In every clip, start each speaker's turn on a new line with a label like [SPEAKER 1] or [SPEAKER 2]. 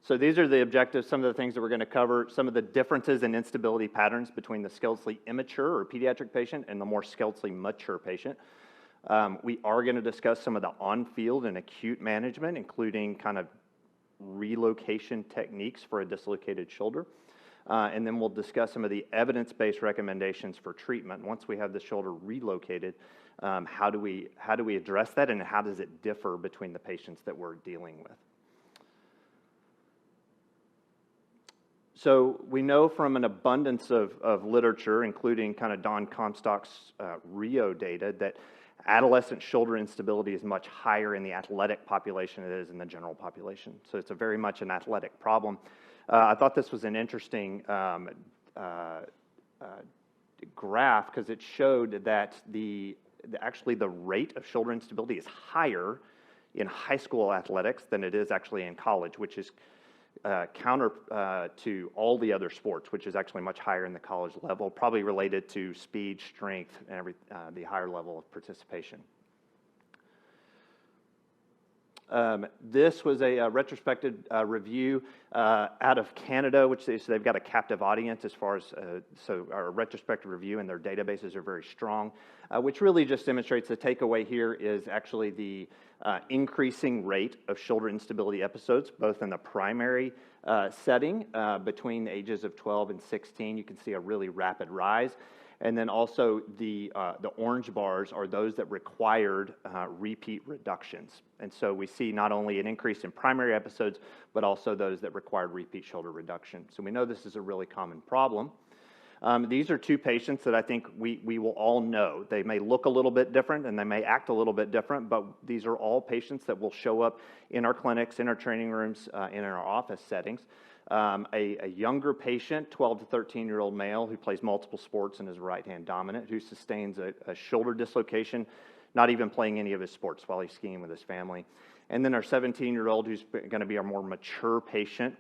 [SPEAKER 1] So these are the objectives, some of the things that we're going to cover, some of the differences in instability patterns between the skeletally immature or pediatric patient and the more skeletally mature patient. We are going to discuss some of the on-field and acute management, including kind of relocation techniques for a dislocated shoulder. And then we'll discuss some of the evidence-based recommendations for treatment. Once we have the shoulder relocated, how do we address that, and how does it differ between the patients that we're dealing with? So we know from an abundance of literature, including kind of Don Comstock's Rio data, that adolescent shoulder instability is much higher in the athletic population than it is in the general population. So it's very much an athletic problem. I thought this was an interesting graph because it showed that actually the rate of shoulder instability is higher in high school athletics than it is actually in college, which is counter to all the other sports, which is actually much higher in the college level, probably related to speed, strength, and the higher level of participation. This was a retrospective review out of Canada, which they've got a captive audience as far as, so our retrospective review and their databases are very strong, which really just demonstrates the takeaway here is actually the increasing rate of shoulder instability episodes, both in the primary setting between the ages of 12 and 16. You can see a really rapid rise. And then also the orange bars are those that required repeat reductions. And so we see not only an increase in primary episodes, but also those that required repeat shoulder reduction. So we know this is a really common problem. These are two patients that I think we will all know. They may look a little bit different and they may act a little bit different, but these are all patients that will show up in our clinics, in our training rooms, in our office settings. A younger patient, 12 to 13-year-old male who plays multiple sports and is right-hand dominant, who sustains a shoulder dislocation, not even playing any of his sports while he's skiing with his family. And then our 17-year-old who's going to be our more mature patient,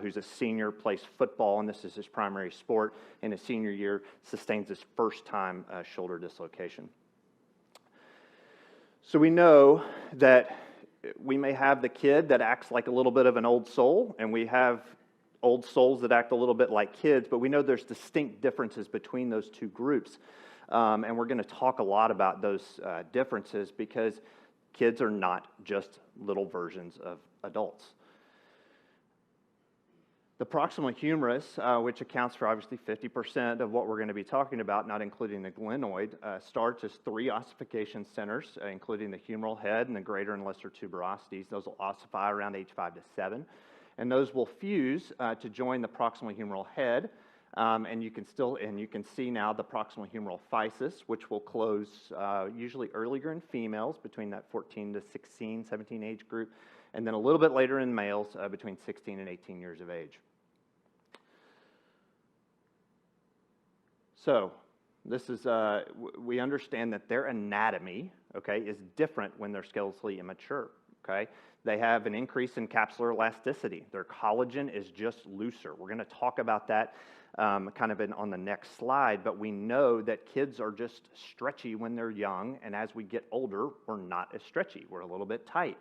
[SPEAKER 1] who's a senior, plays football, and this is his primary sport, in his senior year, sustains his first-time shoulder dislocation. So we know that we may have the kid that acts like a little bit of an old soul, and we have old souls that act a little bit like kids, but we know there's distinct differences between those two groups. And we're going to talk a lot about those differences because kids are not just little versions of adults. The proximal humerus, which accounts for obviously 50% of what we're going to be talking about, not including the glenoid, starts as three ossification centers, including the humeral head and the greater and lesser tuberosities. Those will ossify around age 5 to 7. And those will fuse to join the proximal humeral head, and you can see now the proximal humeral physis, which will close usually earlier in females between that 14 to 16, 17 age group, and then a little bit later in males between 16 and 18 years of age. So this is we understand that their anatomy, okay, is different when they're skeletally immature. Okay, they have an increase in capsular elasticity. Their collagen is just looser. We're going to talk about that kind of on the next slide, but we know that kids are just stretchy when they're young, and as we get older, we're not as stretchy. We're a little bit tight.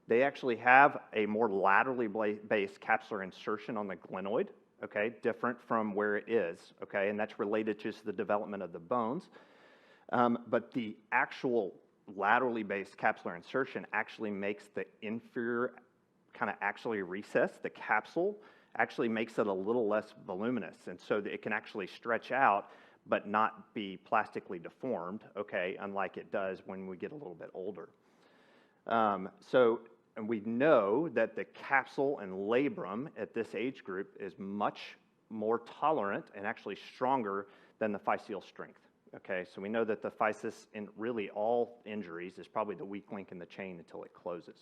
[SPEAKER 1] They actually have a more laterally based capsular insertion on the glenoid, okay, different from where it is, okay, and that's related to the development of the bones. But the actual laterally based capsular insertion actually makes the inferior kind of axillary recess, the capsule, actually makes it a little less voluminous, and so that it can actually stretch out but not be plastically deformed, okay, unlike it does when we get a little bit older. And we know that the capsule and labrum at this age group is much more tolerant and actually stronger than the physeal strength. Okay, so we know that the physis in really all injuries is probably the weak link in the chain until it closes.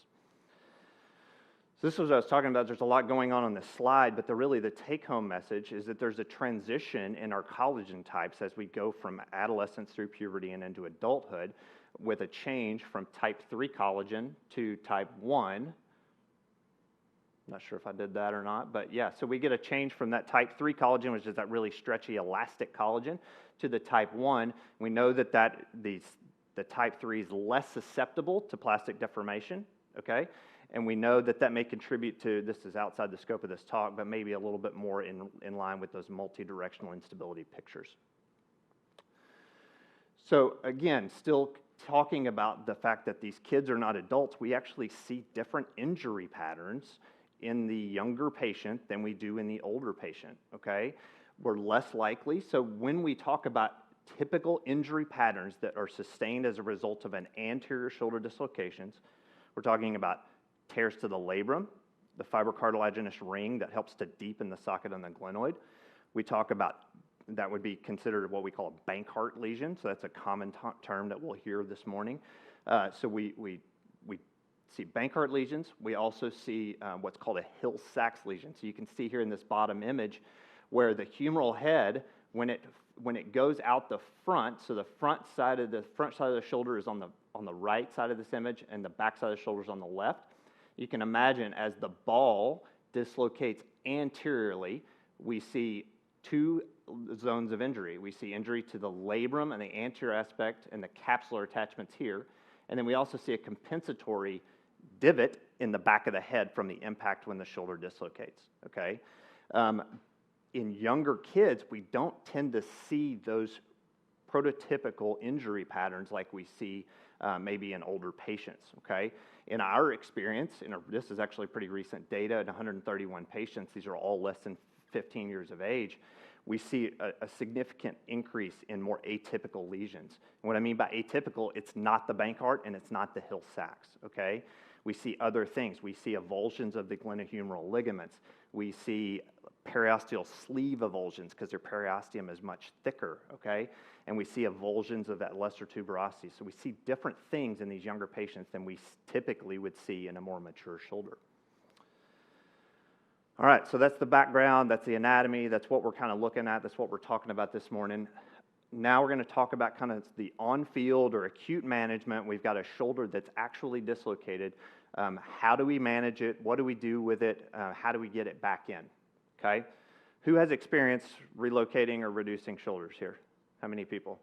[SPEAKER 1] So this is what I was talking about. There's a lot going on this slide, but really the take-home message is that there's a transition in our collagen types as we go from adolescence through puberty and into adulthood, with a change from type 3 collagen to type 1. I'm not sure if I did that or not, but yeah, so we get a change from that type 3 collagen, which is that really stretchy, elastic collagen, to the type 1. We know that the type 3 is less susceptible to plastic deformation, okay? And we know that that may contribute to, this is outside the scope of this talk, but maybe a little bit more in line with those multi-directional instability pictures. So again, still talking about the fact that these kids are not adults, we actually see different injury patterns in the younger patient than we do in the older patient, okay? We're less likely, so when we talk about typical injury patterns that are sustained as a result of an anterior shoulder dislocations, we're talking about tears to the labrum, the fibrocartilaginous ring that helps to deepen the socket on the glenoid. We talk about, that would be considered what we call a Bankart lesion, so that's a common term that we'll hear this morning. So we see Bankart lesions. We also see what's called a Hill-Sachs lesion. So you can see here in this bottom image where the humeral head, when it goes out the front, so the front side of the shoulder is on the right side of this image, and the back side of the shoulder is on the left. You can imagine as the ball dislocates anteriorly, we see two zones of injury. We see injury to the labrum and the anterior aspect and the capsular attachments here. And then we also see a compensatory divot in the back of the head from the impact when the shoulder dislocates, okay? In younger kids, we don't tend to see those prototypical injury patterns like we see maybe in older patients, okay? In our experience, this is actually pretty recent data, in 131 patients, these are all less than 15 years of age, we see a significant increase in more atypical lesions. And what I mean by atypical, it's not the Bankart and it's not the Hill-Sachs, okay? We see other things. We see avulsions of the glenohumeral ligaments. We see periosteal sleeve avulsions because their periosteum is much thicker, okay? And we see avulsions of that lesser tuberosity. So we see different things in these younger patients than we typically would see in a more mature shoulder. All right, so that's the background, that's the anatomy, that's what we're kind of looking at, that's what we're talking about this morning. Now we're going to talk about kind of the on-field or acute management. We've got a shoulder that's actually dislocated. How do we manage it? What do we do with it? How do we get it back in? Okay? Who has experience relocating or reducing shoulders here? How many people?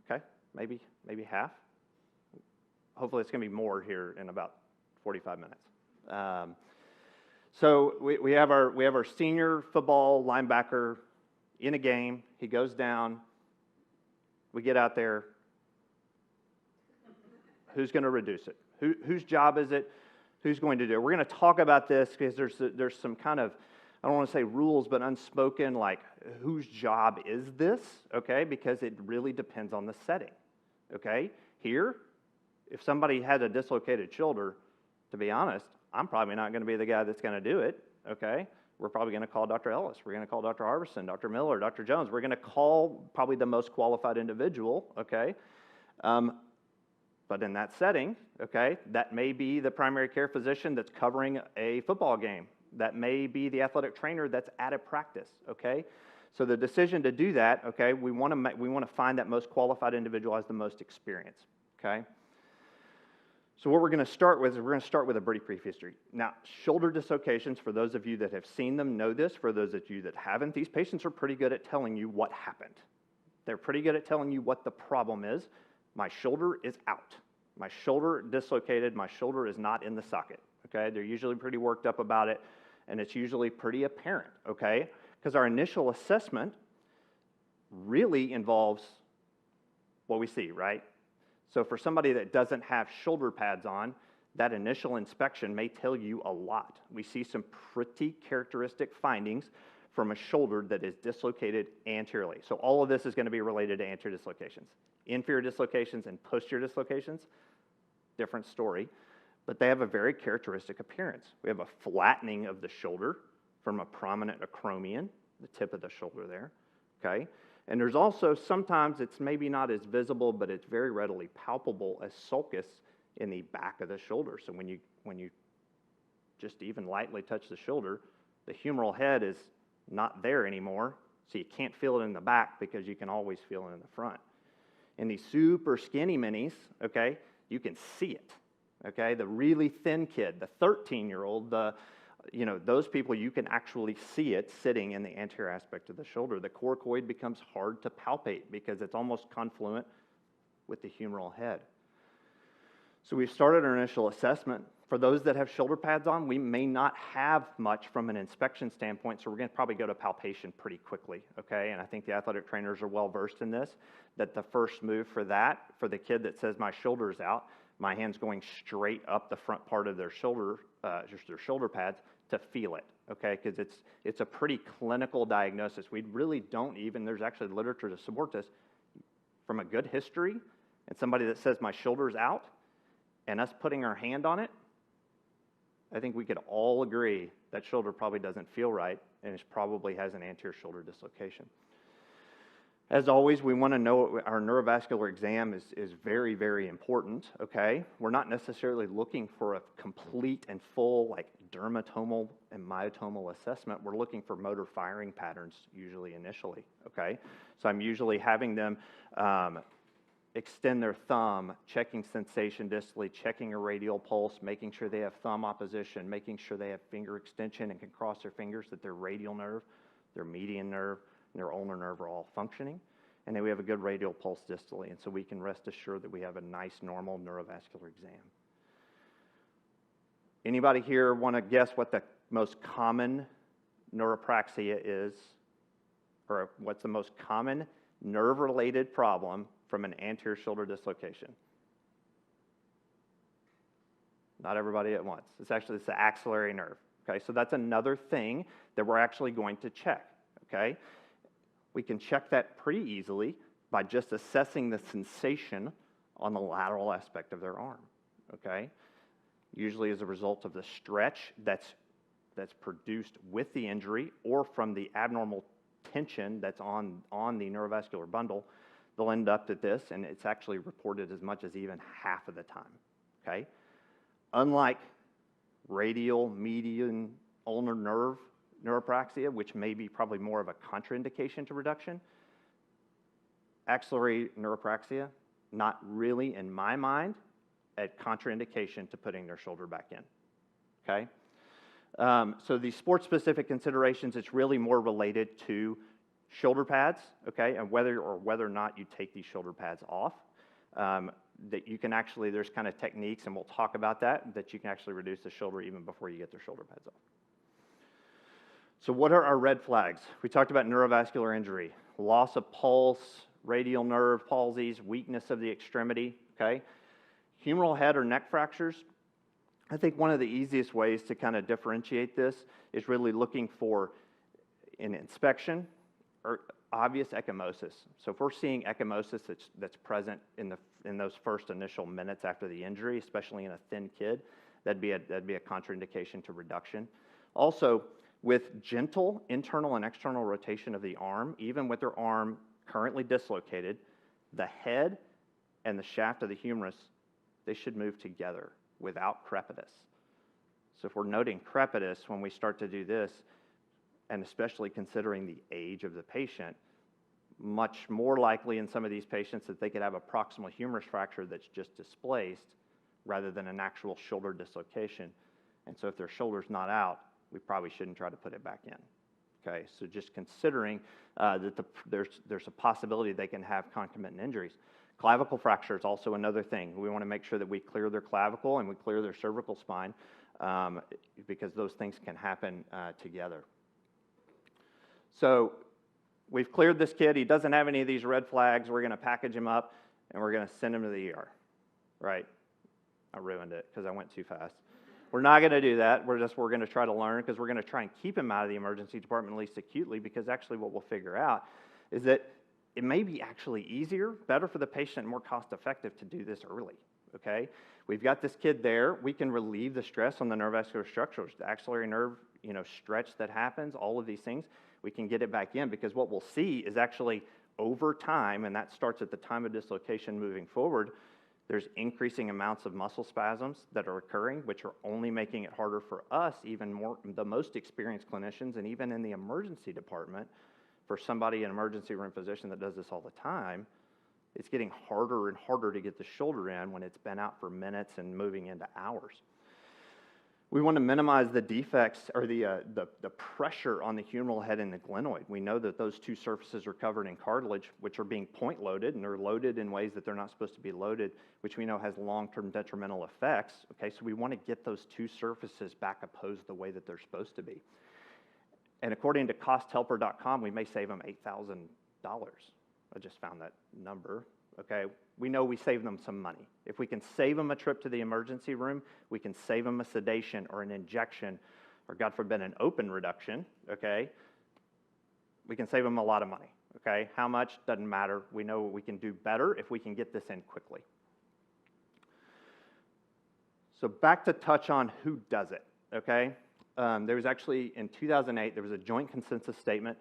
[SPEAKER 1] Okay, maybe half. Hopefully it's going to be more here in about 45 minutes. So we have our senior football linebacker in a game. He goes down. We get out there. Who's going to reduce it? Whose job is it? Who's going to do it? We're going to talk about this because there's some kind of, I don't want to say rules, but unspoken, like whose job is this, okay? Because it really depends on the setting, okay? Here, if somebody has a dislocated shoulder, to be honest, I'm probably not going to be the guy that's going to do it, okay? We're probably going to call Dr. Ellis. We're going to call Dr. Harbison, Dr. Miller, Dr. Jones. We're going to call probably the most qualified individual, okay? But in that setting, okay, that may be the primary care physician that's covering a football game. That may be the athletic trainer that's at a practice, okay? So the decision to do that, okay, we want to find that most qualified individual has the most experience, okay? So what we're going to start with is we're going to start with a brief history. Now, shoulder dislocations, for those of you that have seen them, know this. For those of you that haven't, these patients are pretty good at telling you what happened. They're pretty good at telling you what the problem is. My shoulder is out. My shoulder dislocated. My shoulder is not in the socket, okay? They're usually pretty worked up about it, and it's usually pretty apparent, okay? Because our initial assessment really involves what we see, right? So for somebody that doesn't have shoulder pads on, that initial inspection may tell you a lot. We see some pretty characteristic findings from a shoulder that is dislocated anteriorly. So all of this is going to be related to anterior dislocations. Inferior dislocations and posterior dislocations, different story, but they have a very characteristic appearance. We have a flattening of the shoulder from a prominent acromion, the tip of the shoulder there, okay? And there's also, sometimes it's maybe not as visible, but it's very readily palpable as sulcus in the back of the shoulder. So when you just even lightly touch the shoulder, the humeral head is not there anymore, so you can't feel it in the back because you can always feel it in the front. In these super skinny minis, okay, you can see it, okay? The really thin kid, the 13-year-old, those people, you can actually see it sitting in the anterior aspect of the shoulder. The coracoid becomes hard to palpate because it's almost confluent with the humeral head. So we've started our initial assessment. For those that have shoulder pads on, we may not have much from an inspection standpoint, so we're going to probably go to palpation pretty quickly, okay? And I think the athletic trainers are well versed in this, that the first move for that, for the kid that says my shoulder's out, my hand's going straight up the front part of their shoulder, just their shoulder pads, to feel it, okay? Because it's a pretty clinical diagnosis. We really don't even, there's actually literature to support this, from a good history, and somebody that says my shoulder's out, and us putting our hand on it, I think we could all agree that shoulder probably doesn't feel right, and it probably has an anterior shoulder dislocation. As always, we want to know our neurovascular exam is very, very important, okay? We're not necessarily looking for a complete and full, like, dermatomal and myotomal assessment. We're looking for motor firing patterns, usually initially, okay? So I'm usually having them extend their thumb, checking sensation distally, checking a radial pulse, making sure they have thumb opposition, making sure they have finger extension and can cross their fingers, that their radial nerve, their median nerve, and their ulnar nerve are all functioning. And then we have a good radial pulse distally, and so we can rest assured that we have a nice, normal neurovascular exam. Anybody here want to guess what the most common neuropraxia is, or what's the most common nerve-related problem from an anterior shoulder dislocation? Not everybody at once. It's the axillary nerve, okay? So that's another thing that we're actually going to check, okay? We can check that pretty easily by just assessing the sensation on the lateral aspect of their arm, okay? Usually as a result of the stretch that's produced with the injury or from the abnormal tension that's on the neurovascular bundle, they'll end up at this, and it's actually reported as much as even half of the time, okay? Unlike radial, median, ulnar nerve neuropraxia, which may be probably more of a contraindication to reduction, axillary neuropraxia, not really, in my mind, a contraindication to putting their shoulder back in, okay? So these sports-specific considerations, it's really more related to shoulder pads, okay, and whether or not you take these shoulder pads off. That you can actually, there's kind of techniques, and we'll talk about that you can actually reduce the shoulder even before you get their shoulder pads off. So what are our red flags? We talked about neurovascular injury, loss of pulse, radial nerve palsies, weakness of the extremity, okay? Humeral head or neck fractures, I think one of the easiest ways to kind of differentiate this is really looking for an inspection or obvious echomosis. So if we're seeing echomosis that's present in those first initial minutes after the injury, especially in a thin kid, that'd be a contraindication to reduction. Also, with gentle internal and external rotation of the arm, even with their arm currently dislocated, the head and the shaft of the humerus, they should move together without crepitus. So if we're noting crepitus when we start to do this, and especially considering the age of the patient, much more likely in some of these patients that they could have a proximal humerus fracture that's just displaced rather than an actual shoulder dislocation. And so if their shoulder's not out, we probably shouldn't try to put it back in. Okay, so just considering that there's a possibility they can have concomitant injuries. Clavicle fracture is also another thing. We want to make sure that we clear their clavicle and we clear their cervical spine because those things can happen together. So we've cleared this kid. He doesn't have any of these red flags. We're going to package him up and we're going to send him to the ER. Right? I ruined it because I went too fast. We're not going to do that. We're going to try to learn because we're going to try and keep him out of the emergency department, at least acutely, because actually what we'll figure out is that it may be actually easier, better for the patient, more cost-effective to do this early, okay? We've got this kid there. We can relieve the stress on the neurovascular structures, the axillary nerve, stretch that happens, all of these things. We can get it back in because what we'll see is actually over time, and that starts at the time of dislocation moving forward, there's increasing amounts of muscle spasms that are occurring, which are only making it harder for us, even more, the most experienced clinicians, and even in the emergency department, for somebody, an emergency room physician that does this all the time, it's getting harder and harder to get the shoulder in when it's been out for minutes and moving into hours. We want to minimize the defects or the pressure on the humeral head and the glenoid. We know that those two surfaces are covered in cartilage, which are being point loaded, and they're loaded in ways that they're not supposed to be loaded, which we know has long-term detrimental effects. Okay, so we want to get those two surfaces back opposed the way that they're supposed to be. And according to costhelper.com, we may save them $8,000. I just found that number. Okay, we know we save them some money. If we can save them a trip to the emergency room, we can save them a sedation or an injection, or God forbid, an open reduction, okay? We can save them a lot of money, okay? How much? Doesn't matter. We know we can do better if we can get this in quickly. So back to touch on who does it, okay? There was actually, in 2008, there was a joint consensus statement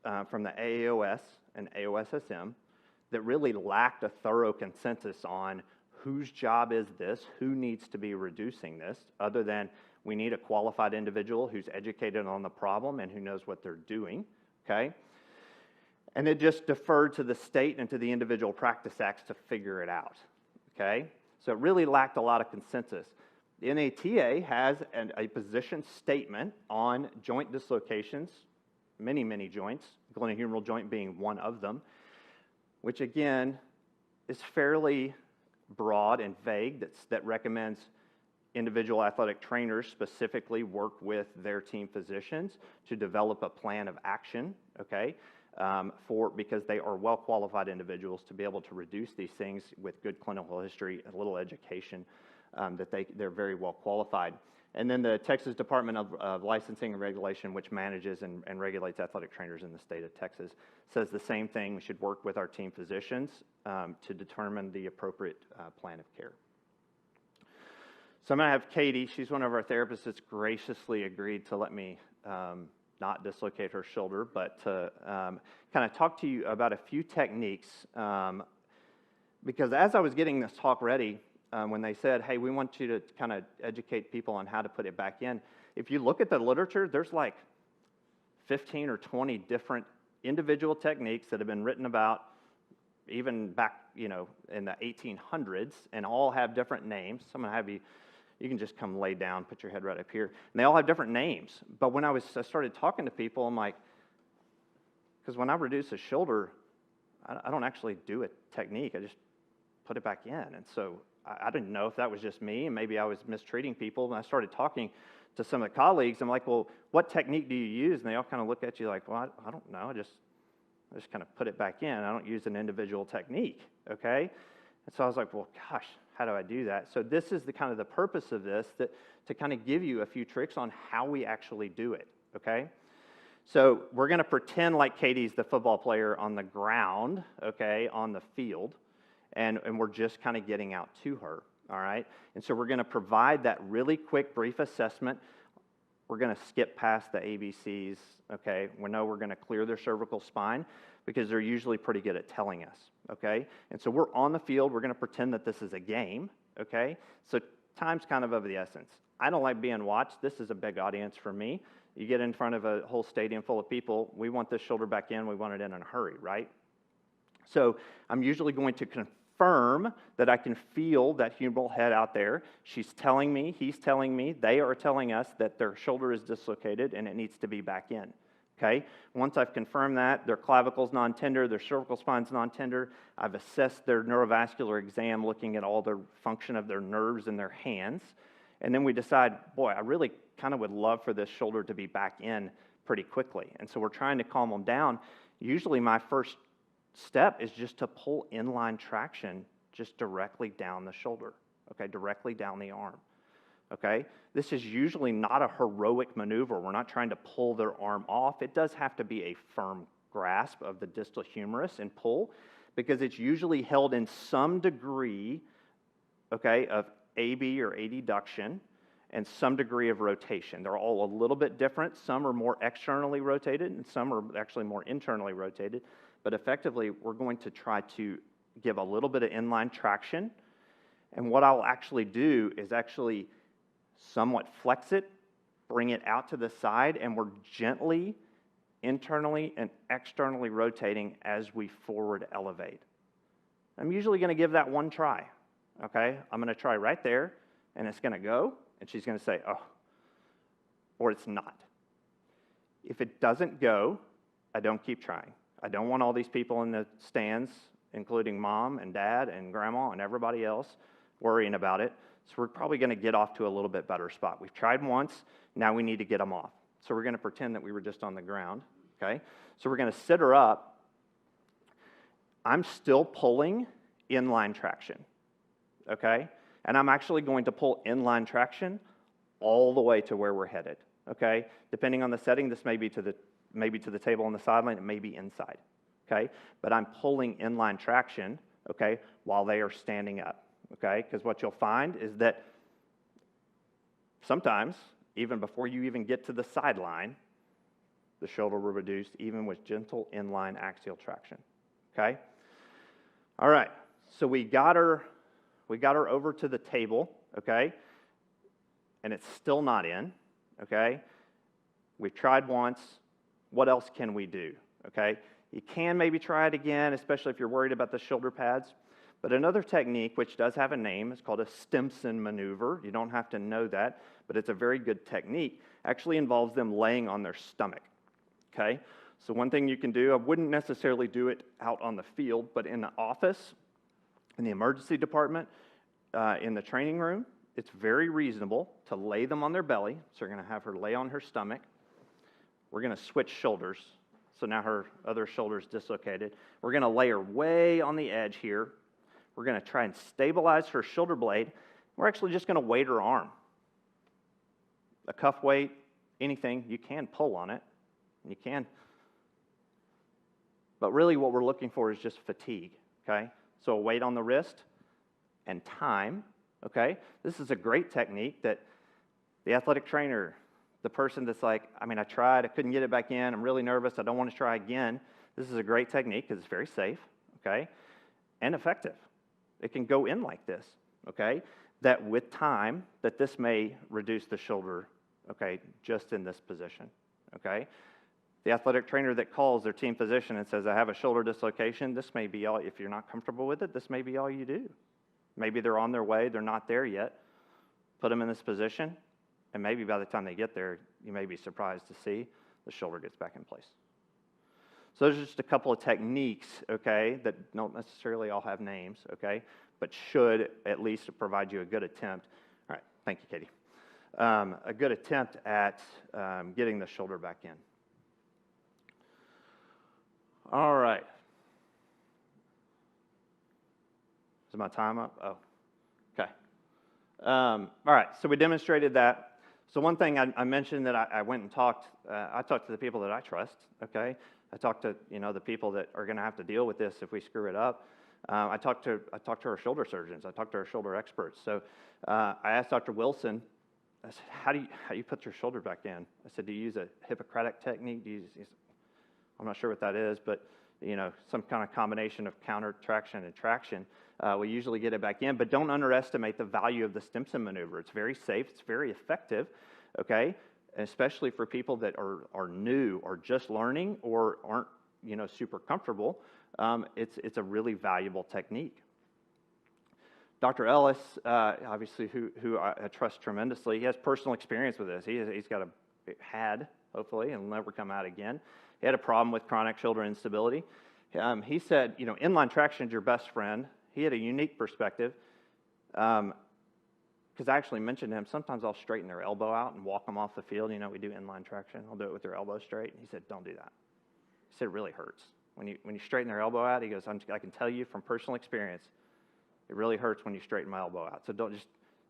[SPEAKER 1] from the AAOS and AOSSM that really lacked a thorough consensus on whose job is this, who needs to be reducing this, other than we need a qualified individual who's educated on the problem and who knows what they're doing, okay? And it just deferred to the state and to the individual practice acts to figure it out, okay? So it really lacked a lot of consensus. The NATA has a position statement on joint dislocations, many joints, glenohumeral joint being one of them, which again is fairly broad and vague, that recommends individual athletic trainers specifically work with their team physicians to develop a plan of action, okay, because they are well-qualified individuals to be able to reduce these things with good clinical history and a little education, that they're very well qualified. And then the Texas Department of Licensing and Regulation, which manages and regulates athletic trainers in the state of Texas, says the same thing. We should work with our team physicians to determine the appropriate plan of care. So I'm going to have Katie, she's one of our therapists that's graciously agreed to let me not dislocate her shoulder, but to kind of talk to you about a few techniques. Because as I was getting this talk ready, when they said, hey, we want you to kind of educate people on how to put it back in, if you look at the literature, there's like 15 or 20 different individual techniques that have been written about even back, in the 1800s, and all have different names. So I'm going to have you can just come lay down, put your head right up here. And they all have different names. But when I started talking to people, I'm like, because when I reduce a shoulder, I don't actually do a technique. I just put it back in. And so I didn't know if that was just me, and maybe I was mistreating people. And I started talking to some of the colleagues. I'm like, well, what technique do you use? And they all kind of look at you like, well, I don't know. I just kind of put it back in. I don't use an individual technique, okay? And so I was like, well, gosh, how do I do that? So this is the kind of the purpose of this, to kind of give you a few tricks on how we actually do it, okay? So we're going to pretend like Katie's the football player on the ground, okay, on the field. And we're just kind of getting out to her, all right? And so we're going to provide that really quick, brief assessment. We're going to skip past the ABCs, okay? We know we're going to clear their cervical spine because they're usually pretty good at telling us, okay? And so we're on the field. We're going to pretend that this is a game, okay? So time's kind of the essence. I don't like being watched. This is a big audience for me. You get in front of a whole stadium full of people. We want this shoulder back in. We want it in a hurry, right? So I'm usually going to confirm that I can feel that humeral head out there. She's telling me, he's telling me, they are telling us that their shoulder is dislocated and it needs to be back in, okay? Once I've confirmed that, their clavicle's non-tender, their cervical spine's non-tender, I've assessed their neurovascular exam looking at all the function of their nerves in their hands, and then we decide, boy, I really kind of would love for this shoulder to be back in pretty quickly. And so we're trying to calm them down. Usually my first step is just to pull inline traction just directly down the shoulder, okay, directly down the arm, okay? This is usually not a heroic maneuver. We're not trying to pull their arm off. It does have to be a firm grasp of the distal humerus and pull, because it's usually held in some degree, okay, of AB or adduction and some degree of rotation. They're all a little bit different. Some are more externally rotated and some are actually more internally rotated. But effectively, we're going to try to give a little bit of inline traction. And what I'll actually do is actually somewhat flex it, bring it out to the side, and we're gently, internally and externally rotating as we forward elevate. I'm usually going to give that one try, okay? I'm going to try right there, and it's going to go, and she's going to say, oh, or it's not. If it doesn't go, I don't keep trying. I don't want all these people in the stands, including mom and dad and grandma and everybody else, worrying about it. So we're probably going to get off to a little bit better spot. We've tried once, now we need to get them off. So we're going to pretend that we were just on the ground, okay? So we're going to sit her up. I'm still pulling inline traction, okay? And I'm actually going to pull inline traction all the way to where we're headed, okay? Depending on the setting, this may be to the table on the sideline, it may be inside, okay? But I'm pulling inline traction, okay, while they are standing up, okay? Because what you'll find is that sometimes, even before you even get to the sideline, the shoulder will reduce even with gentle inline axial traction, okay? All right, so we got her over to the table, okay? And it's still not in, okay? We've tried once. What else can we do, okay? You can maybe try it again, especially if you're worried about the shoulder pads. But another technique, which does have a name, is called a Stimson maneuver. You don't have to know that, but it's a very good technique. Actually involves them laying on their stomach, okay? So one thing you can do, I wouldn't necessarily do it out on the field, but in the office, in the emergency department, in the training room, it's very reasonable to lay them on their belly. So you're going to have her lay on her stomach. We're going to switch shoulders. So now her other shoulder is dislocated. We're going to lay her way on the edge here. We're going to try and stabilize her shoulder blade. We're actually just going to weight her arm. A cuff weight, anything. You can pull on it. You can. But really what we're looking for is just fatigue, okay? So a weight on the wrist and time, okay? This is a great technique that the athletic trainer, the person that's like, I tried, I couldn't get it back in, I'm really nervous, I don't want to try again. This is a great technique because it's very safe, okay? And effective. It can go in like this, okay? That with time, that this may reduce the shoulder, okay, just in this position, okay? The athletic trainer that calls their team physician and says, I have a shoulder dislocation, this may be all, if you're not comfortable with it, this may be all you do. Maybe they're on their way, they're not there yet. Put them in this position, and maybe by the time they get there, you may be surprised to see the shoulder gets back in place. So there's just a couple of techniques, okay, that don't necessarily all have names, okay, but should at least provide you a good attempt. All right, thank you, Katie. A good attempt at getting the shoulder back in. All right. Is my time up? Oh, okay. All right, so we demonstrated that. So one thing I mentioned that I went and talked, I talked to the people that I trust, okay? I talked to, the people that are going to have to deal with this if we screw it up. I talked to our shoulder surgeons. I talked to our shoulder experts. So I asked Dr. Wilson, I said, how do you put your shoulder back in? I said, do you use a Hippocratic technique? I'm not sure what that is, but some kind of combination of counter traction and traction. We usually get it back in, but don't underestimate the value of the Stimson maneuver. It's very safe, it's very effective, okay? And especially for people that are new or just learning or aren't super comfortable, it's a really valuable technique. Dr. Ellis, obviously, who I trust tremendously, he has personal experience with this. He's had, hopefully, and will never come out again. He had a problem with chronic shoulder instability. He said, inline traction is your best friend. He had a unique perspective, because I actually mentioned to him, sometimes I'll straighten their elbow out and walk them off the field. We do inline traction. I'll do it with their elbow straight. And he said, don't do that. He said, it really hurts. When you straighten their elbow out, he goes, I can tell you from personal experience, it really hurts when you straighten my elbow out. So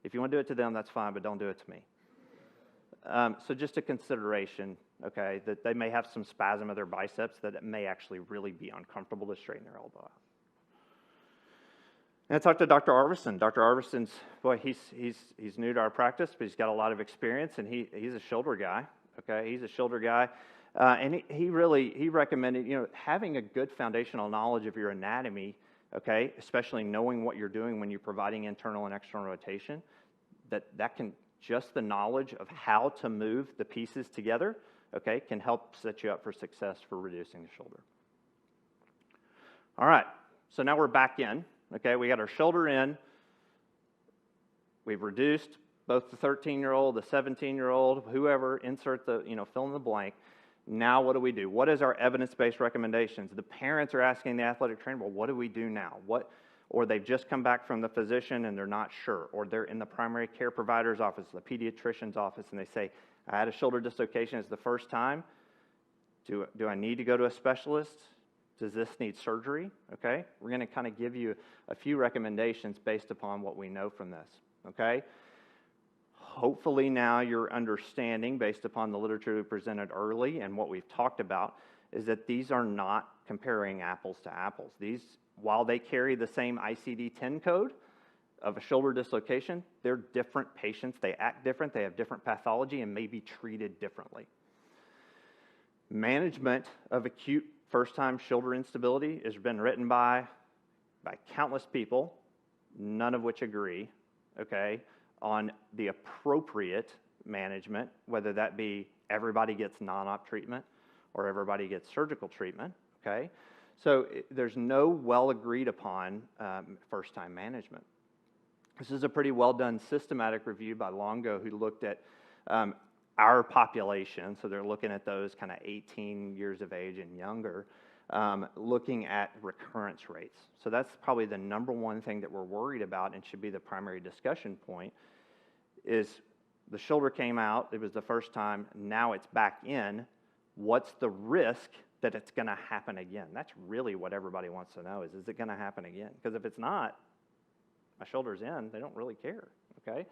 [SPEAKER 1] if you want to do it to them, that's fine, but don't do it to me. So just a consideration, okay, that they may have some spasm of their biceps that it may actually really be uncomfortable to straighten their elbow out. And I talked to Dr. Arvidsson. Dr. Arvidsson's, boy, he's new to our practice, but he's got a lot of experience, and he's a shoulder guy, okay? He's a shoulder guy. And he recommended, having a good foundational knowledge of your anatomy, okay, especially knowing what you're doing when you're providing internal and external rotation, that can, just the knowledge of how to move the pieces together, okay, can help set you up for success for reducing the shoulder. All right, so now we're back in, okay, we got our shoulder in, we've reduced, both the 13-year-old, the 17-year-old, whoever, insert the, fill in the blank. Now what do we do? What is our evidence-based recommendations? The parents are asking the athletic trainer, well, what do we do now? Or they've just come back from the physician and they're not sure, or they're in the primary care provider's office, the pediatrician's office, and they say, I had a shoulder dislocation, it's the first time. Do I need to go to a specialist? Does this need surgery? Okay, we're going to kind of give you a few recommendations based upon what we know from this, okay? Hopefully now you're understanding, based upon the literature we presented early and what we've talked about, is that these are not comparing apples to apples. These, while they carry the same ICD-10 code of a shoulder dislocation, they're different patients, they act different, they have different pathology, and may be treated differently. Management of acute first-time shoulder instability has been written by countless people, none of which agree, okay, on the appropriate management, whether that be everybody gets non-op treatment or everybody gets surgical treatment, okay? So there's no well-agreed upon first-time management. This is a pretty well-done systematic review by Longo, who looked at our population, so they're looking at those kind of 18 years of age and younger, looking at recurrence rates. So that's probably the number one thing that we're worried about and should be the primary discussion point, is the shoulder came out, it was the first time, now it's back in, what's the risk that it's going to happen again? That's really what everybody wants to know, is it going to happen again? Because if it's not, my shoulder's in, they don't really care, okay?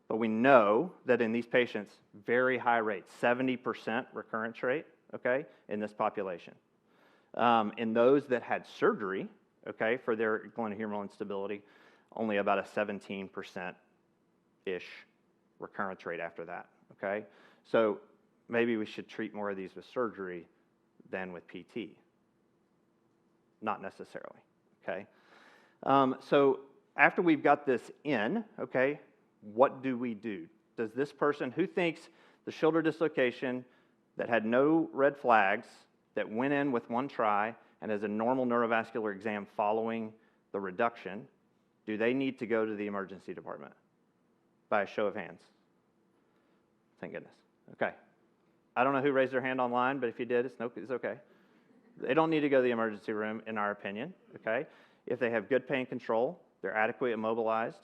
[SPEAKER 1] But we know that in these patients, very high rate, 70% recurrence rate, okay, in this population. In those that had surgery, okay, for their glenohumeral instability, only about a 17%-ish recurrence rate after that, okay? So maybe we should treat more of these with surgery than with PT. Not necessarily, okay? So after we've got this in, okay, what do we do? Does this person who thinks the shoulder dislocation that had no red flags, that went in with one try and has a normal neurovascular exam following the reduction, do they need to go to the emergency department? By a show of hands. Thank goodness. Okay. I don't know who raised their hand online, but if you did, it's okay. They don't need to go to the emergency room, in our opinion, okay? If they have good pain control, they're adequately immobilized,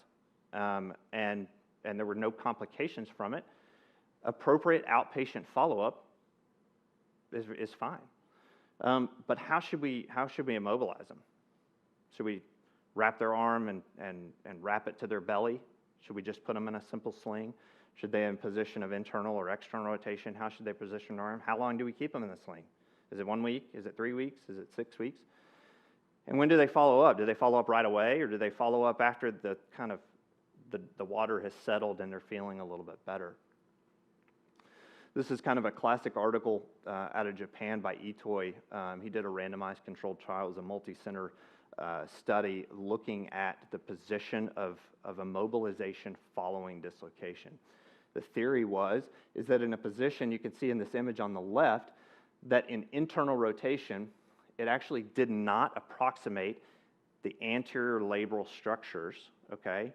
[SPEAKER 1] and there were no complications from it, appropriate outpatient follow-up is fine. But how should we immobilize them? Should we wrap their arm and wrap it to their belly? Should we just put them in a simple sling? Should they in position of internal or external rotation? How should they position their arm? How long do we keep them in the sling? Is it 1 week? Is it 3 weeks? Is it 6 weeks? And when do they follow up? Do they follow up right away, or do they follow up after the kind of the water has settled and they're feeling a little bit better? This is kind of a classic article out of Japan by Itoi. He did a randomized controlled trial. It was a multi-center study looking at the position of immobilization following dislocation. The theory is that in a position, you can see in this image on the left, that in internal rotation, it actually did not approximate the anterior labral structures, okay?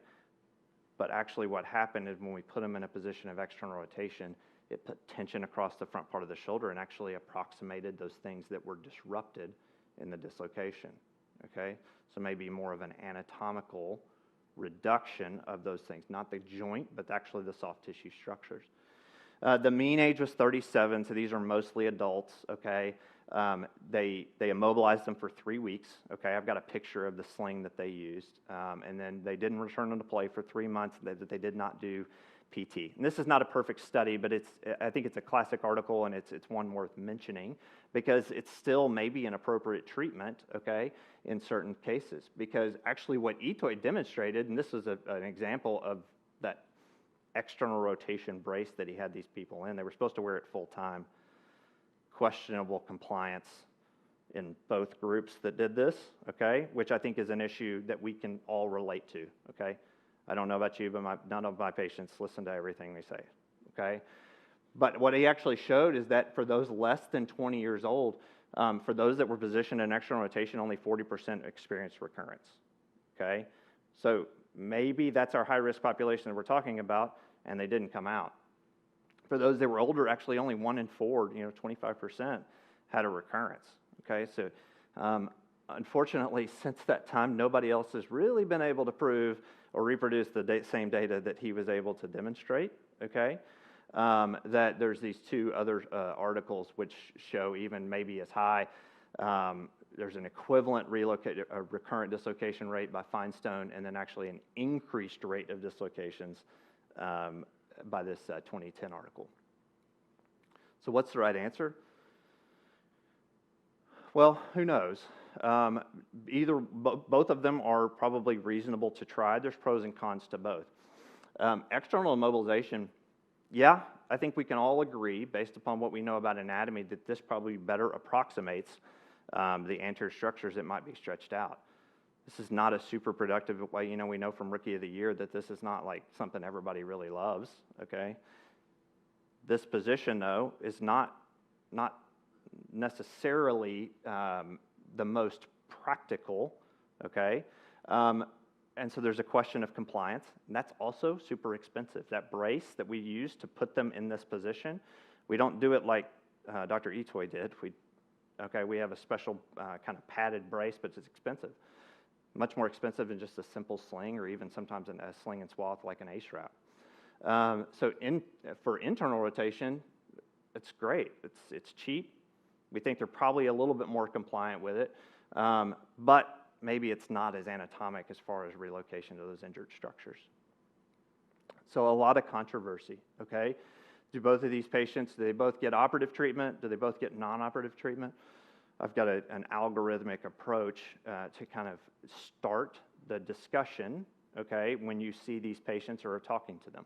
[SPEAKER 1] But actually what happened is when we put them in a position of external rotation, it put tension across the front part of the shoulder and actually approximated those things that were disrupted in the dislocation, okay? So maybe more of an anatomical reduction of those things, not the joint, but actually the soft tissue structures. The mean age was 37, so these are mostly adults, okay? They immobilized them for 3 weeks, okay? I've got a picture of the sling that they used, and then they didn't return them to play for 3 months, that they did not do PT. And this is not a perfect study, but I think it's a classic article, and it's one worth mentioning, because it's still maybe an appropriate treatment, okay, in certain cases. Because actually what Itoi demonstrated, and this is an example of that external rotation brace that he had these people in. They were supposed to wear it full time. Questionable compliance in both groups that did this, okay, which I think is an issue that we can all relate to, okay? I don't know about you, but none of my patients listen to everything we say, okay? But what he actually showed is that for those less than 20 years old, for those that were positioned in external rotation, only 40% experienced recurrence, okay? So maybe that's our high-risk population that we're talking about, and they didn't come out. For those that were older, actually only 1 in 4, 25%, had a recurrence. Okay, so unfortunately, since that time, nobody else has really been able to prove or reproduce the same data that he was able to demonstrate. Okay, that there's these 2 other articles which show even maybe as high. There's an equivalent recurrent dislocation rate by Feinstein, and then actually an increased rate of dislocations by this 2010 article. So what's the right answer? Well, who knows? Both of them are probably reasonable to try. There's pros and cons to both. External immobilization, yeah, I think we can all agree, based upon what we know about anatomy, that this probably better approximates the anterior structures that might be stretched out. This is not a super productive way. We know from Rookie of the Year that this is not like something everybody really loves, okay? This position, though, is not necessarily the most practical, okay? And so there's a question of compliance, and that's also super expensive. That brace that we use to put them in this position, we don't do it like Dr. Itoy did. We have a special kind of padded brace, but it's expensive. Much more expensive than just a simple sling, or even sometimes a sling and swath like an A-strap. So for internal rotation, it's great. It's cheap. We think they're probably a little bit more compliant with it, but maybe it's not as anatomic as far as relocation to those injured structures. So a lot of controversy, okay? Do both of these patients, do they both get operative treatment? Do they both get non-operative treatment? I've got an algorithmic approach to kind of start the discussion, okay, when you see these patients or are talking to them.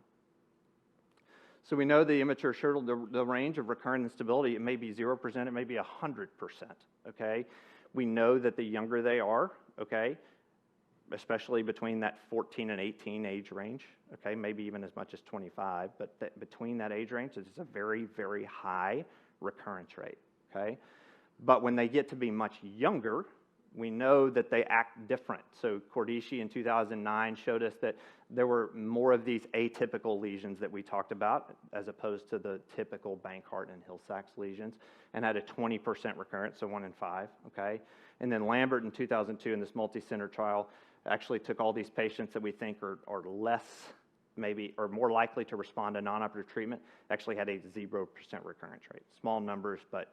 [SPEAKER 1] So we know the immature shoulder, the range of recurrent instability, it may be 0%, it may be 100%, okay? We know that the younger they are, okay, especially between that 14 and 18 age range, okay, maybe even as much as 25, but between that age range, it's a very, very high recurrence rate, okay? But when they get to be much younger, we know that they act different. So Cordici in 2009 showed us that there were more of these atypical lesions that we talked about, as opposed to the typical Bankart and Hill-Sachs lesions, and had a 20% recurrence, so 1 in 5, okay? And then Lambert in 2002 in this multi-center trial actually took all these patients that we think are less, maybe, or more likely to respond to non-operative treatment, actually had a 0% recurrence rate. Small numbers, but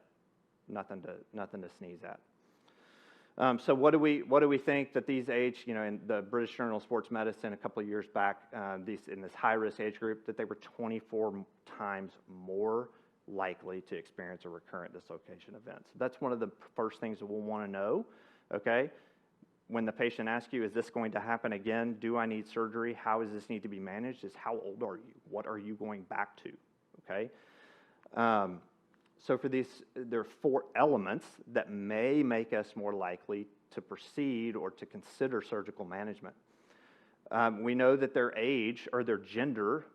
[SPEAKER 1] nothing to sneeze at. So what do we think that these age, in the British Journal of Sports Medicine a couple of years back, in this high-risk age group, that they were 24 times more likely to experience a recurrent dislocation event. So that's one of the first things that we'll want to know, okay? When the patient asks you, is this going to happen again? Do I need surgery? How does this need to be managed? Is how old are you? What are you going back to, okay? So for these, there are 4 elements that may make us more likely to proceed or to consider surgical management. We know that their age or their gender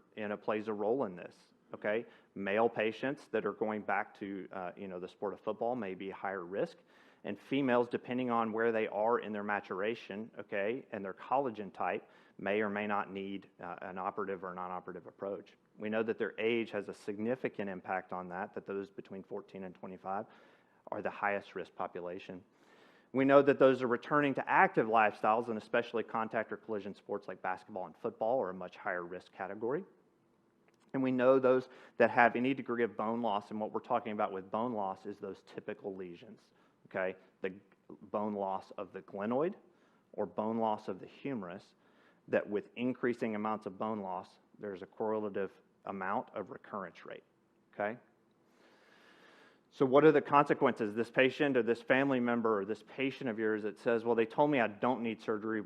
[SPEAKER 1] plays a role in this, okay? Male patients that are going back to the sport of football may be higher risk, and females, depending on where they are in their maturation, okay, and their collagen type, may or may not need an operative or non-operative approach. We know that their age has a significant impact on that those between 14 and 25 are the highest risk population. We know that those are returning to active lifestyles, and especially contact or collision sports like basketball and football are a much higher risk category. And we know those that have any degree of bone loss, and what we're talking about with bone loss is those typical lesions, okay? The bone loss of the glenoid or bone loss of the humerus, that with increasing amounts of bone loss, there's a correlative amount of recurrence rate, okay? So what are the consequences? This patient or this family member or this patient of yours that says, well, they told me I don't need surgery.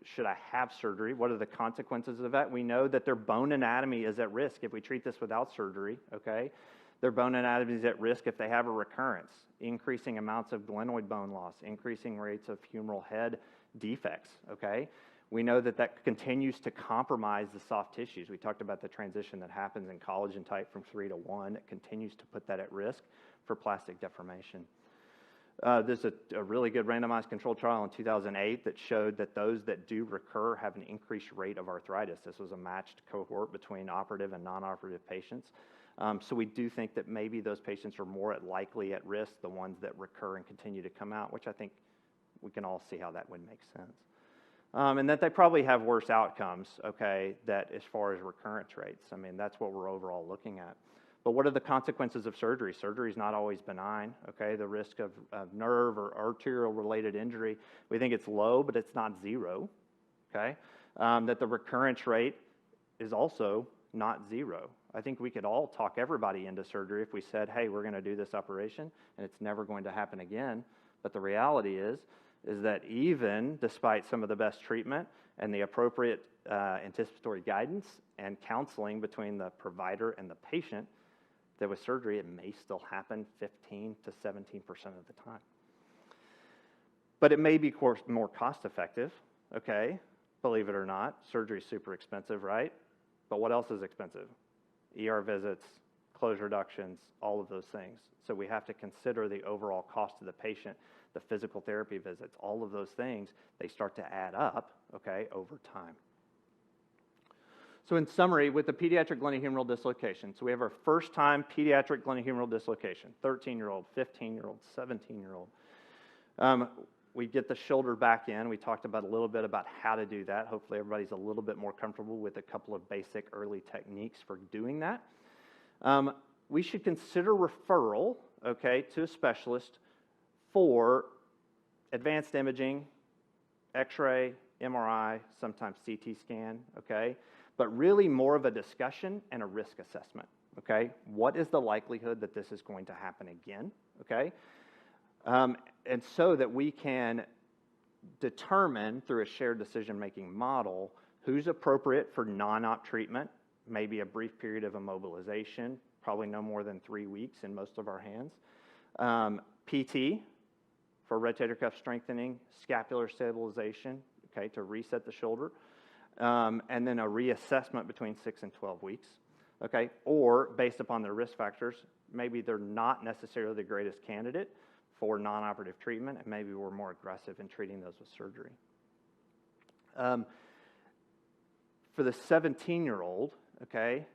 [SPEAKER 1] Should I have surgery? What are the consequences of that? We know that their bone anatomy is at risk if we treat this without surgery, okay? Their bone anatomy is at risk if they have a recurrence, increasing amounts of glenoid bone loss, increasing rates of humeral head defects, okay? We know that that continues to compromise the soft tissues. We talked about the transition that happens in collagen type from 3 to 1. It continues to put that at risk for plastic deformation. There's a really good randomized controlled trial in 2008 that showed that those that do recur have an increased rate of arthritis. This was a matched cohort between operative and non-operative patients. So we do think that maybe those patients are more likely at risk, the ones that recur and continue to come out, which I think we can all see how that would make sense. And that they probably have worse outcomes, okay, that as far as recurrence rates. I mean, that's what we're overall looking at. But what are the consequences of surgery? Surgery is not always benign, okay? The risk of nerve or arterial-related injury, we think it's low, but it's not zero, okay? That the recurrence rate is also not zero. I think we could all talk everybody into surgery if we said, hey, we're going to do this operation, and it's never going to happen again. But the reality is that even despite some of the best treatment and the appropriate anticipatory guidance and counseling between the provider and the patient, that with surgery, it may still happen 15 to 17% of the time. But it may be more cost-effective, okay? Believe it or not, surgery is super expensive, right? But what else is expensive? ER visits, close reductions, all of those things. So we have to consider the overall cost to the patient, the physical therapy visits, all of those things, they start to add up, okay, over time. So in summary, with the pediatric glenohumeral dislocation, so we have our first time pediatric glenohumeral dislocation, 13-year-old, 15-year-old, 17-year-old. We get the shoulder back in. We talked about a little bit about how to do that. Hopefully everybody's a little bit more comfortable with a couple of basic early techniques for doing that. We should consider referral, okay, to a specialist for advanced imaging, X-ray, MRI, sometimes CT scan, okay? But really more of a discussion and a risk assessment, okay? What is the likelihood that this is going to happen again, okay? And so that we can determine through a shared decision-making model who's appropriate for non-op treatment, maybe a brief period of immobilization, probably no more than 3 weeks in most of our hands. PT for rotator cuff strengthening, scapular stabilization, okay, to reset the shoulder, and then a reassessment between 6 and 12 weeks, okay? Or based upon their risk factors, maybe they're not necessarily the greatest candidate for non-operative treatment, and maybe we're more aggressive in treating those with surgery. For the 17-year-old, okay,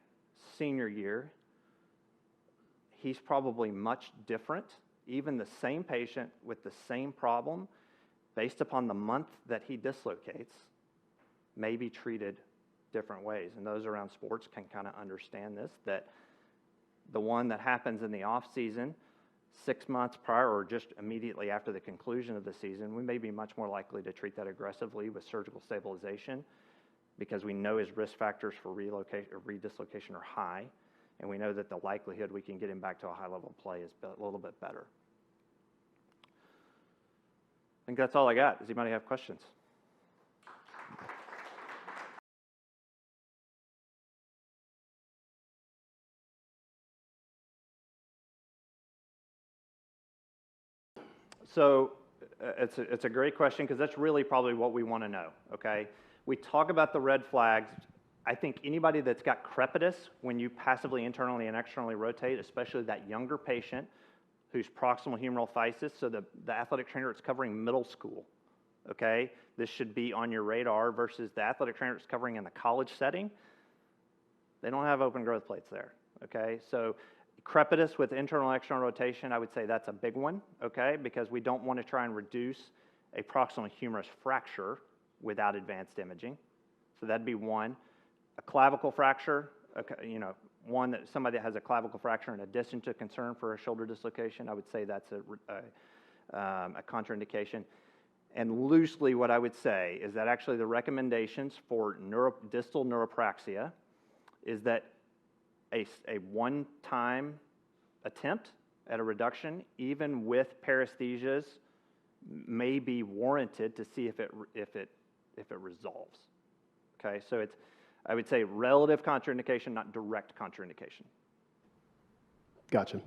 [SPEAKER 1] senior year, he's probably much different. Even the same patient with the same problem, based upon the month that he dislocates, may be treated different ways. And those around sports can kind of understand this, that the one that happens in the off season, 6 months prior or just immediately after the conclusion of the season, we may be much more likely to treat that aggressively with surgical stabilization because we know his risk factors for relocation or redislocation are high, and we know that the likelihood we can get him back to a high level of play is a little bit better. I think that's all I got. Does anybody have questions? So it's a great question because that's really probably what we want to know, okay? We talk about the red flags. I think anybody that's got crepitus when you passively internally and externally rotate, especially that younger patient who's proximal humeral physis, so the athletic trainer that's covering middle school, okay? This should be on your radar versus the athletic trainer that's covering in the college setting. They don't have open growth plates there, okay? So crepitus with internal and external rotation, I would say that's a big one, okay? Because we don't want to try and reduce a proximal humerus fracture without advanced imaging. So that'd be one. A clavicle fracture, okay, you know, one that somebody that has a clavicle fracture in addition to concern for a shoulder dislocation, I would say that's a contraindication. And loosely what I would say is that actually the recommendations for distal neuropraxia is that a one-time attempt at a reduction, even with paresthesias, may be warranted to see if it resolves. Okay, so it's, I would say, relative contraindication, not direct contraindication.
[SPEAKER 2] Gotcha.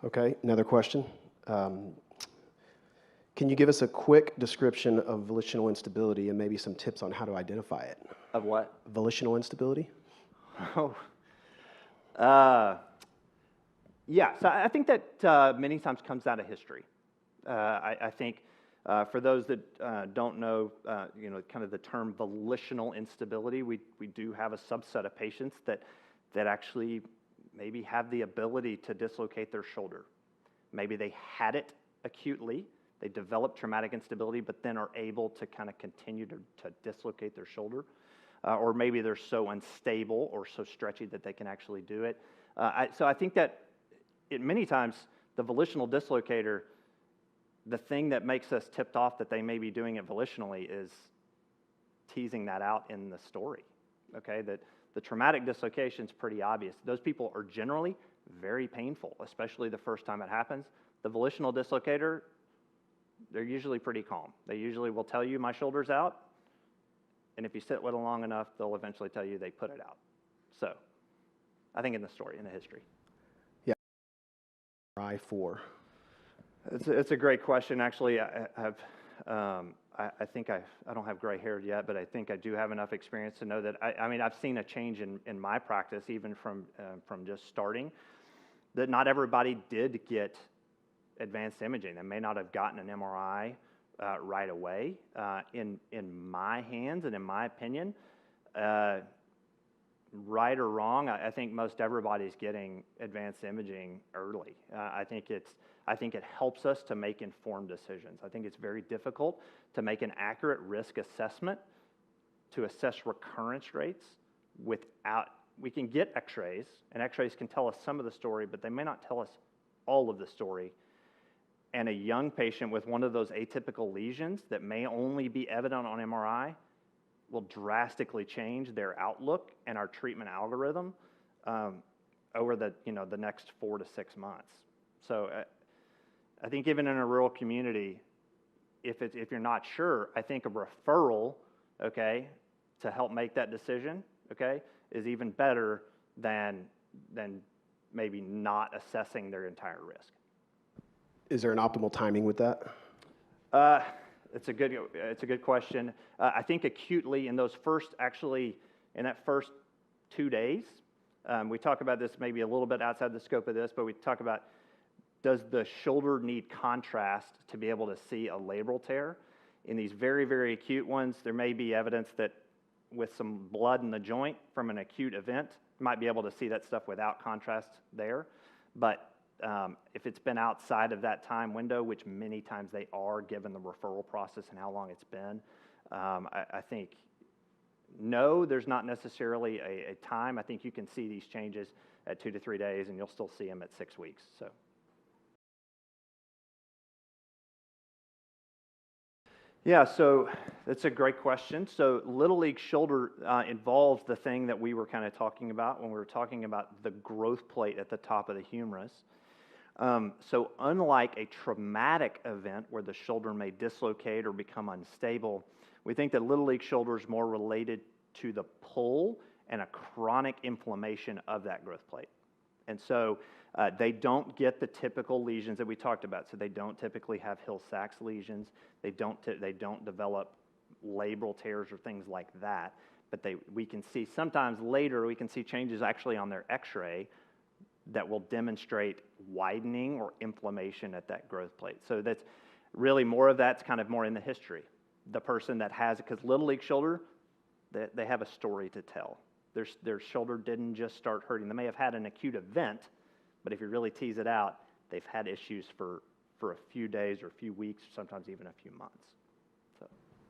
[SPEAKER 2] Okay, another question. Can you give us a quick description of volitional instability and maybe some tips on how to identify it?
[SPEAKER 1] Of what?
[SPEAKER 2] Volitional instability?
[SPEAKER 1] Oh. Yeah, so I think that many times comes out of history, I think for those that don't know, kind of the term volitional instability, we do have a subset of patients that actually maybe have the ability to dislocate their shoulder. Maybe they had it acutely, they develop traumatic instability, but then are able to kind of continue to dislocate their shoulder. Or maybe they're so unstable or so stretchy that they can actually do it. So I think that many times the volitional dislocator, the thing that makes us tipped off that they may be doing it volitionally is teasing that out in the story, okay? That the traumatic dislocation is pretty obvious. Those people are generally very painful, especially the first time it happens. The volitional dislocator, they're usually pretty calm. They usually will tell you, my shoulder's out, and if you sit with them long enough, they'll eventually tell you they put it out. So I think in the story, in the history.
[SPEAKER 2] Yeah. I4.
[SPEAKER 1] It's a great question. Actually, I think I don't have gray hair yet, but I think I do have enough experience to know that, I mean, I've seen a change in my practice, even from just starting, that not everybody did get advanced imaging. They may not have gotten an MRI right away. In my hands and in my opinion, right or wrong, I think most everybody's getting advanced imaging early. I think it helps us to make informed decisions. I think it's very difficult to make an accurate risk assessment to assess recurrence rates without, we can get x-rays, and x-rays can tell us some of the story, but they may not tell us all of the story. And a young patient with one of those atypical lesions that may only be evident on MRI will drastically change their outlook and our treatment algorithm over the next 4 to 6 months. So I think even in a rural community, if you're not sure, I think a referral, okay, to help make that decision, okay, is even better than maybe not assessing their entire risk.
[SPEAKER 2] Is there an optimal timing with that?
[SPEAKER 1] It's a good question. I think acutely in that first 2 days, we talk about this maybe a little bit outside the scope of this, but we talk about, does the shoulder need contrast to be able to see a labral tear? In these very, very acute ones, there may be evidence that with some blood in the joint from an acute event, you might be able to see that stuff without contrast there. But if it's been outside of that time window, which many times they are given the referral process and how long it's been, I think, no, there's not necessarily a time. I think you can see these changes at 2 to 3 days, and you'll still see them at 6 weeks. So. Yeah, so that's a great question. So Little League Shoulder involves the thing that we were kind of talking about when we were talking about the growth plate at the top of the humerus. So unlike a traumatic event where the shoulder may dislocate or become unstable, we think that Little League Shoulder is more related to the pull and a chronic inflammation of that growth plate. And so they don't get the typical lesions that we talked about. So they don't typically have Hill-Sachs lesions. They don't develop labral tears or things like that. But we can see sometimes later, we can see changes actually on their x-ray that will demonstrate widening or inflammation at that growth plate. So that's really more of that's kind of more in the history. The person that has it, because Little League Shoulder, they have a story to tell. Their shoulder didn't just start hurting. They may have had an acute event, but if you really tease it out, they've had issues for a few days or a few weeks, sometimes even a few months. So.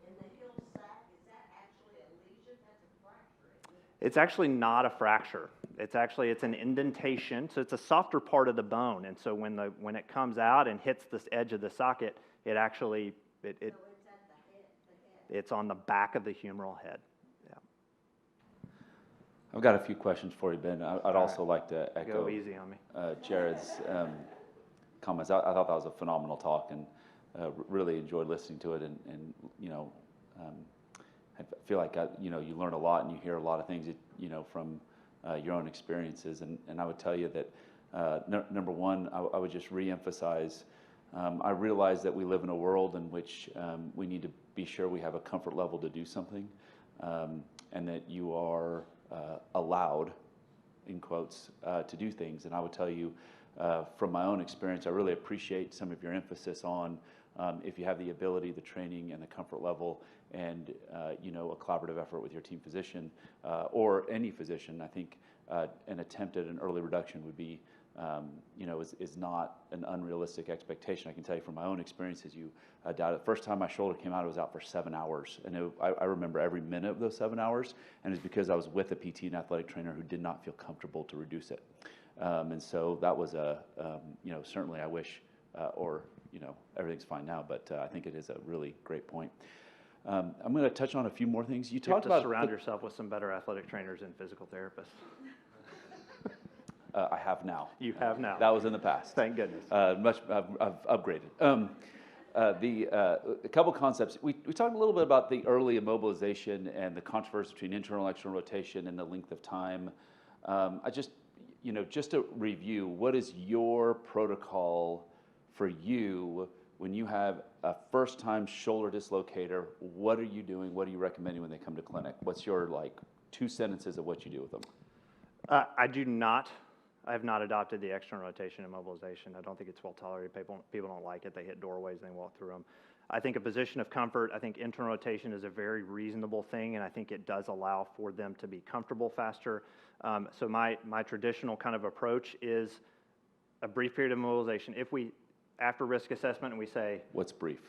[SPEAKER 3] In the Hill-Sachs, is that actually a lesion? That's a fracture.
[SPEAKER 1] It's actually not a fracture. It's an indentation. So it's a softer part of the bone, and so when it comes out and hits this edge of the socket, it actually
[SPEAKER 3] So it's at the head.
[SPEAKER 1] It's on the back of the humeral head. Yeah.
[SPEAKER 4] I've got a few questions for you, Ben. I'd also like to echo
[SPEAKER 1] Go easy on me.
[SPEAKER 4] Jared's comments. I thought that was a phenomenal talk, and really enjoyed listening to it. And I feel like you learn a lot and you hear a lot of things from your own experiences. And I would tell you that number one, I would just reemphasize. I realize that we live in a world in which we need to be sure we have a comfort level to do something, and that you are allowed, in quotes, to do things. And I would tell you, from my own experience, I really appreciate some of your emphasis on if you have the ability, the training, and the comfort level, and you know, a collaborative effort with your team physician or any physician. I think an attempt at an early reduction would be, you know, is not an unrealistic expectation. I can tell you from my own experiences, you doubt it. First time my shoulder came out, I was out for 7 hours, and I remember every minute of those 7 hours, and it's because I was with a PT and athletic trainer who did not feel comfortable to reduce it. And so that was you know, certainly I wish, or, you know, everything's fine now, but I think it is a really great point. I'm going to touch on a few more things. You
[SPEAKER 1] You have
[SPEAKER 4] talked
[SPEAKER 1] to
[SPEAKER 4] about
[SPEAKER 1] surround yourself with some better athletic trainers and physical therapists.
[SPEAKER 4] I have now.
[SPEAKER 1] You have now.
[SPEAKER 4] That was in the past.
[SPEAKER 1] Thank goodness.
[SPEAKER 4] I've upgraded. A couple concepts. We talked a little bit about the early immobilization and the controversy between internal and external rotation and the length of time. You know, just to review, what is your protocol for you when you have a first-time shoulder dislocator? What are you doing? What are you recommending when they come to clinic? What's your, like, 2 sentences of what you do with them?
[SPEAKER 1] I have not adopted the external rotation immobilization. I don't think it's well tolerated. People don't like it. They hit doorways and they walk through them. I think a position of comfort, I think internal rotation is a very reasonable thing, and I think it does allow for them to be comfortable faster. So my traditional kind of approach is a brief period of immobilization. If we, after risk assessment, and we say...
[SPEAKER 4] What's brief?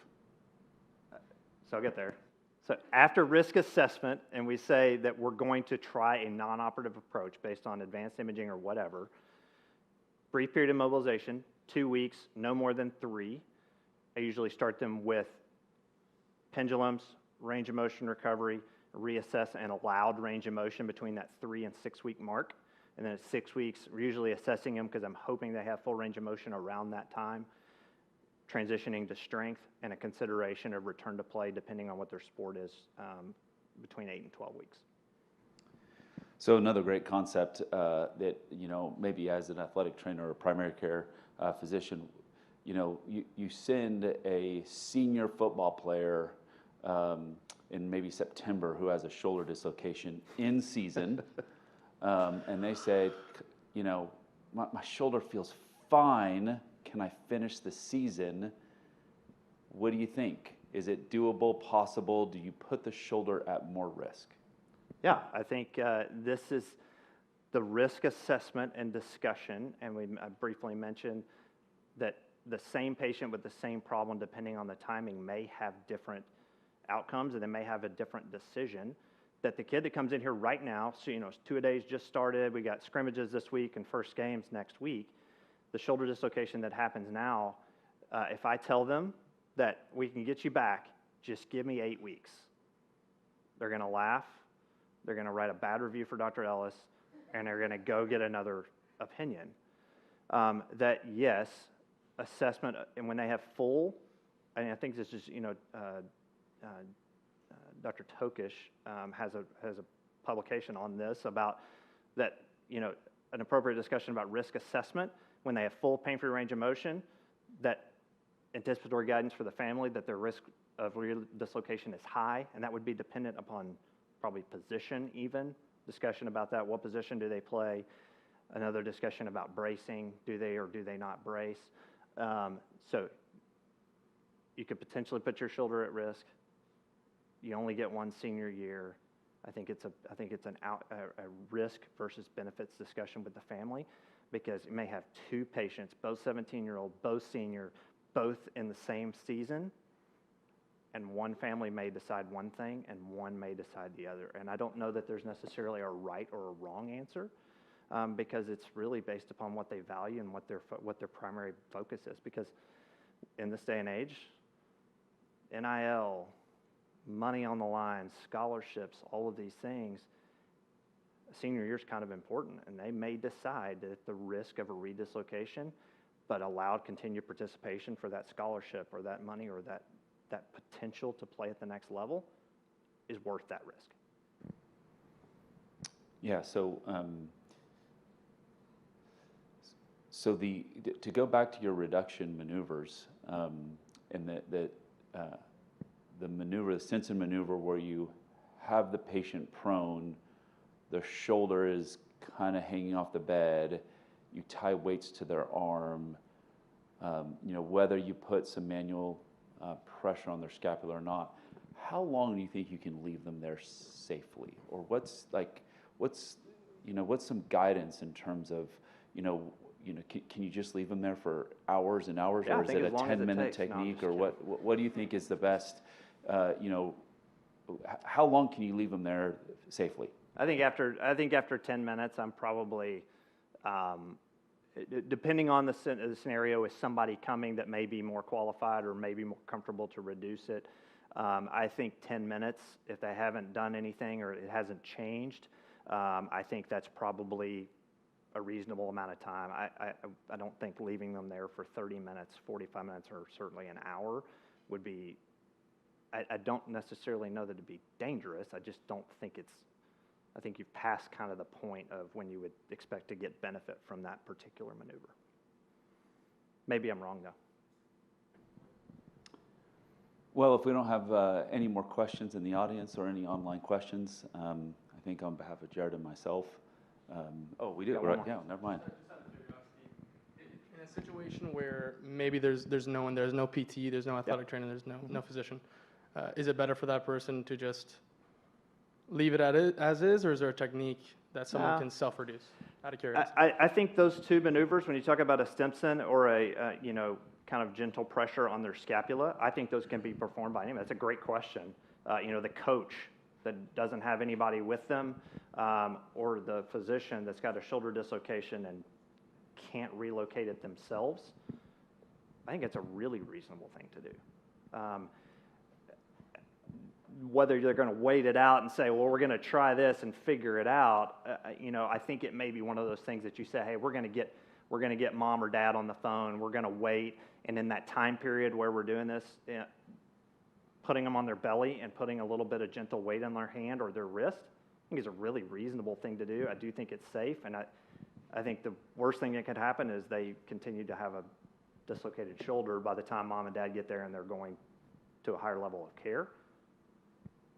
[SPEAKER 1] So I'll get there. So after risk assessment, and we say that we're going to try a non-operative approach based on advanced imaging or whatever, brief period of immobilization, 2 weeks, no more than 3. I usually start them with pendulums, range of motion recovery, reassess an allowed range of motion between that 3 and 6 week mark. And then at 6 weeks, we're usually assessing them because I'm hoping they have full range of motion around that time, transitioning to strength and a consideration of return to play depending on what their sport is between 8 and 12 weeks.
[SPEAKER 4] So another great concept that, you know, maybe as an athletic trainer or primary care physician, you know, you send a senior football player in maybe September who has a shoulder dislocation in season, and they say, you know, my shoulder feels fine. Can I finish the season? What do you think? Is it doable, possible? Do you put the shoulder at more risk?
[SPEAKER 1] Yeah, I think this is the risk assessment and discussion, and I briefly mentioned that the same patient with the same problem, depending on the timing, may have different outcomes, and they may have a different decision. That the kid that comes in here right now, so, you know, 2-a-days just started, we got scrimmages this week and first games next week, the shoulder dislocation that happens now, if I tell them that we can get you back, just give me 8 weeks, they're going to laugh, they're going to write a bad review for Dr. Ellis, and they're going to go get another opinion. That, yes, assessment, and when they have full, and I think this is, you know, Dr. Tokish has a publication on this about that, you know, an appropriate discussion about risk assessment when they have full pain-free range of motion, that anticipatory guidance for the family that their risk of dislocation is high, and that would be dependent upon probably position even, discussion about that, what position do they play, another discussion about bracing, do they or do they not brace. So you could potentially put your shoulder at risk. You only get one senior year. I think it's a risk versus benefits discussion with the family, because you may have 2 patients, both 17-year-old, both senior, both in the same season, and one family may decide one thing and one may decide the other. And I don't know that there's necessarily a right or a wrong answer, because it's really based upon what they value and what their primary focus is. Because in this day and age, NIL, money on the line, scholarships, all of these things, senior year is kind of important, and they may decide that the risk of a redislocation, but allowed continued participation for that scholarship or that money or that potential to play at the next level is worth that risk.
[SPEAKER 4] Yeah, so to go back to your reduction maneuvers, and the maneuver, the Stinson maneuver, where you have the patient prone, the shoulder is kind of hanging off the bed, you tie weights to their arm, whether you put some manual pressure on their scapula or not, how long do you think you can leave them there safely? Or what's some guidance in terms of, can you just leave them there for hours and hours,
[SPEAKER 1] Yeah,
[SPEAKER 4] or
[SPEAKER 1] I
[SPEAKER 4] is
[SPEAKER 1] think
[SPEAKER 4] it a
[SPEAKER 1] as long as it
[SPEAKER 4] 10-minute
[SPEAKER 1] takes. No, I'm
[SPEAKER 4] technique,
[SPEAKER 1] just
[SPEAKER 4] or
[SPEAKER 1] kidding.
[SPEAKER 4] what do you think is the best, how long can you leave them there safely?
[SPEAKER 1] I think after 10 minutes, I'm probably, depending on the scenario, is somebody coming that may be more qualified or maybe more comfortable to reduce it. I think 10 minutes, if they haven't done anything or it hasn't changed, I think that's probably a reasonable amount of time. I don't think leaving them there for 30 minutes, 45 minutes, or certainly an hour would be, I don't necessarily know that it'd be dangerous. I just don't think I think you've passed kind of the point of when you would expect to get benefit from that particular maneuver. Maybe I'm wrong, though.
[SPEAKER 4] Well, if we don't have any more questions in the audience or any online questions, I think on behalf of Jared and myself, we do, right? Yeah, never mind.
[SPEAKER 5] In a situation where maybe there's no one, there's no PT, there's no athletic trainer, there's no physician, is it better for that person to just leave it as is, or is there a technique that someone can self-reduce? Out of curiosity.
[SPEAKER 1] I think those two maneuvers, when you talk about a Stimson or a kind of gentle pressure on their scapula, I think those can be performed by anyone. That's a great question. The coach that doesn't have anybody with them, or the physician that's got a shoulder dislocation and can't relocate it themselves, I think it's a really reasonable thing to do. Whether they're going to wait it out and say, well, we're going to try this and figure it out, I think it may be one of those things that you say, hey, we're going to get mom or dad on the phone, we're going to wait, and in that time period where we're doing this, putting them on their belly and putting a little bit of gentle weight on their hand or their wrist, I think is a really reasonable thing to do. I do think it's safe, and I think the worst thing that could happen is they continue to have a dislocated shoulder by the time mom and dad get there and they're going to a higher level of care.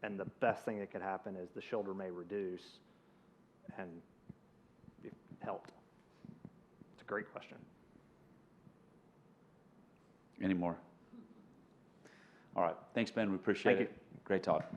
[SPEAKER 1] And the best thing that could happen is the shoulder may reduce and be helped. It's a great question.
[SPEAKER 4] Any more? All right. Thanks, Ben. We appreciate
[SPEAKER 1] Thank
[SPEAKER 4] it. Great talk.